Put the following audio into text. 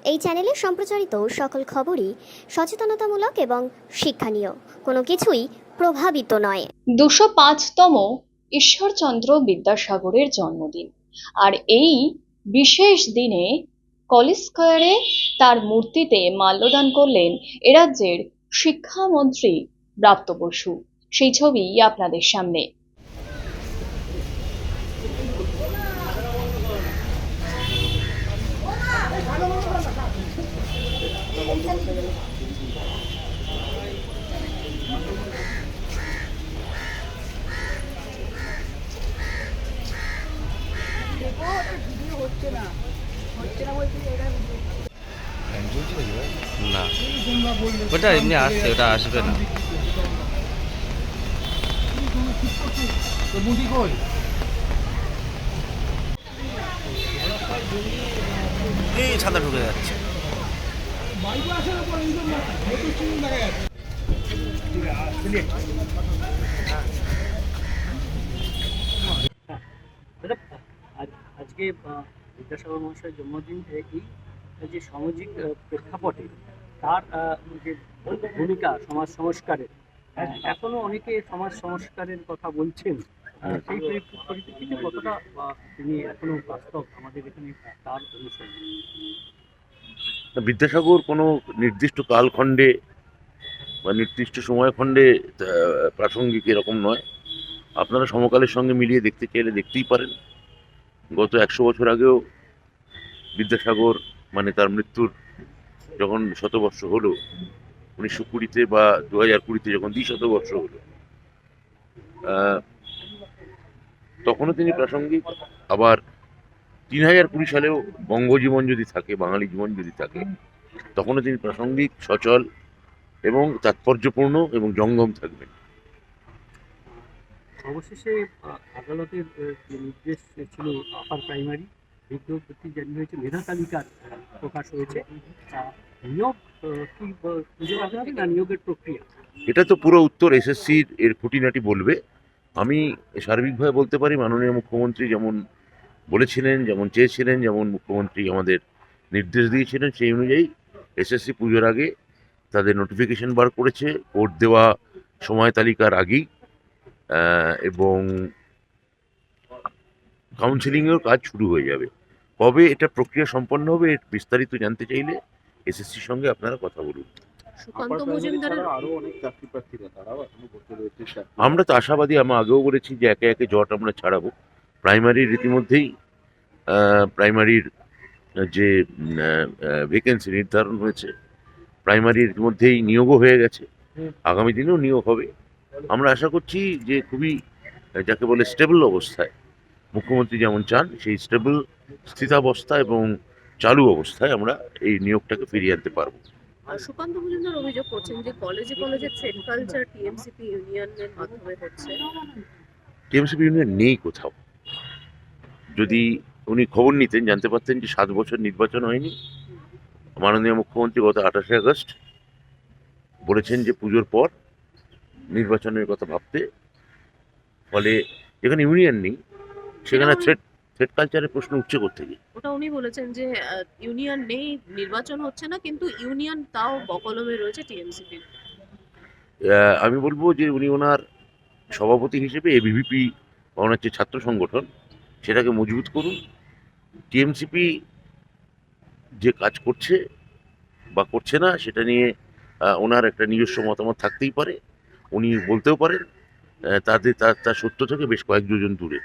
এই চ্যানেলে সম্প্রচারিত সকল খবরই সচেতনতামূলক এবং শিক্ষণীয়, কোনো কিছুই প্রভাবিত নয়। 205তম ঈশ্বরচন্দ্র বিদ্যাসাগরের জন্মদিন, আর এই বিশেষ দিনে কলেজ স্কয়ারে তার মূর্তিতে মাল্যদান করলেন এরাজ্যের শিক্ষামন্ত্রী ব্রাত্য বসু। সেই ছবি আপনাদের সামনে। না, ওটা এমনি আসছে, ওটা আসবে না। এই ছাতা ঢুকে যাচ্ছে। আজকে বিদ্যাসাগর মহাশয়ের জন্মদিন, এই যে সামাজিক প্রেক্ষাপটে তার যে ভূমিকা সমাজ সংস্কারের, এখনো অনেকে সমাজ সংস্কারের কথা বলছেন। সেই পরিপ্রেক্ষিতে কতটা তিনি এখনো বাস্তব আমাদের এখানে তার অনুসরণ? বিদ্যাসাগর কোনো নির্দিষ্ট কালখণ্ডে বা নির্দিষ্ট সময়খণ্ডে প্রাসঙ্গিক এরকম নয়। আপনারা সমকালের সঙ্গে মিলিয়ে দেখতে চাইলে দেখতেই পারেন। গত 100 বছর আগেও বিদ্যাসাগর, মানে তার মৃত্যুর যখন শতবর্ষ হলো 1920-তে বা 2020-তে যখন দ্বিশতবর্ষ হলো, তখনও তিনি প্রাসঙ্গিক। আবার 3020 সালেও বঙ্গজীবন যদি থাকে, বাঙালি জীবন যদি থাকে, তখনও তিনি প্রাসঙ্গিক, সচল এবং তাৎপর্যপূর্ণ এবং জঙ্গম থাকবেন। অবশেষে আদালতের নির্দেশ ছিল আপার প্রাইমারি বিজ্ঞপ্তি জারি হয়েছে, মেধা তালিকার প্রকাশ হয়েছে। নিয়োগ কি পুজোর আগে হবে না নিয়োগের প্রক্রিয়া? এটা তো পুরো উত্তর এসএসসির এর খুঁটিনাটি বলবে। আমি সার্বিকভাবে বলতে পারি, মাননীয় মুখ্যমন্ত্রী যেমন বলেছিলেন, যেমন চেয়েছিলেন, যেমন মুখ্যমন্ত্রী আমাদের নির্দেশ দিয়েছিলেন, সেই অনুযায়ী এসএসসি পুজোর আগে তাদের নোটিফিকেশন বার করেছে, কোর্ট দেওয়া সময় তালিকার আগেই, এবং কাউন্সিলিংয়ের কাজ শুরু হয়ে যাবে। কবে এটা প্রক্রিয়া সম্পন্ন হবে, এর বিস্তারিত জানতে চাইলে এসএসসির সঙ্গে আপনারা কথা বলুন। আমরা তো আশাবাদী, আমি আগেও বলেছি যে একে একে জট আমরা ছাড়াবো। প্রাইমারির ইতিমধ্যেই প্রাইমারির যে ভ্যাকেন্সি নির্ধারণ হয়েছে, প্রাইমারির মধ্যেই নিয়োগও হয়ে গেছে, আগামী দিনেও নিয়োগ হবে। আমরা আশা করছি যে খুবই, যাকে বলে স্টেবল অবস্থায়, মুখ্যমন্ত্রী যেমন চান সেই স্টেবল, স্থিতাবস্থা এবং চালু অবস্থায় আমরা এই নিয়োগটাকে ফিরিয়ে আনতে পারবো। সুকান্ত মজুমদার অভিযোগ করছেন যে কলেজে কলেজে থ্রেড কালচার টিএমসিপি ইউনিয়নের মাধ্যমে হচ্ছে। টিএমসিপি ইউনিয়ন নেই কোথাও। যদি উনি খবর নিতেন, জানতে পারতেন যে 7 বছর নির্বাচন হয়নি। মাননীয় মুখ্যমন্ত্রী গত 28 আগস্ট বলেছেন যে পুজোর পর নির্বাচনের কথা ভাবতে। ফলে যেখানে ইউনিয়ন নেই সেখানে থ্রেড কালচারের প্রশ্ন উঠছে কোত্থেকে? ওটা উনি বলেছেন যে ইউনিয়ন নেই, নির্বাচন হচ্ছে না, কিন্তু ইউনিয়ন তাও বকলমে রয়েছে টিএমসিপি। আমি বলবো যে উনি ওনার সভাপতি হিসেবে এবিভিপি, ওনার যে ছাত্র সংগঠন, সেটাকে মজবুত করুন। টিএমসিপি যে কাজ করছে বা করছে না সেটা নিয়ে ওনার একটা নিজস্ব মতামত থাকতেই পারে, উনি বলতেও পারেন। তার সত্য থেকে বেশ কয়েক যোজন দূরে।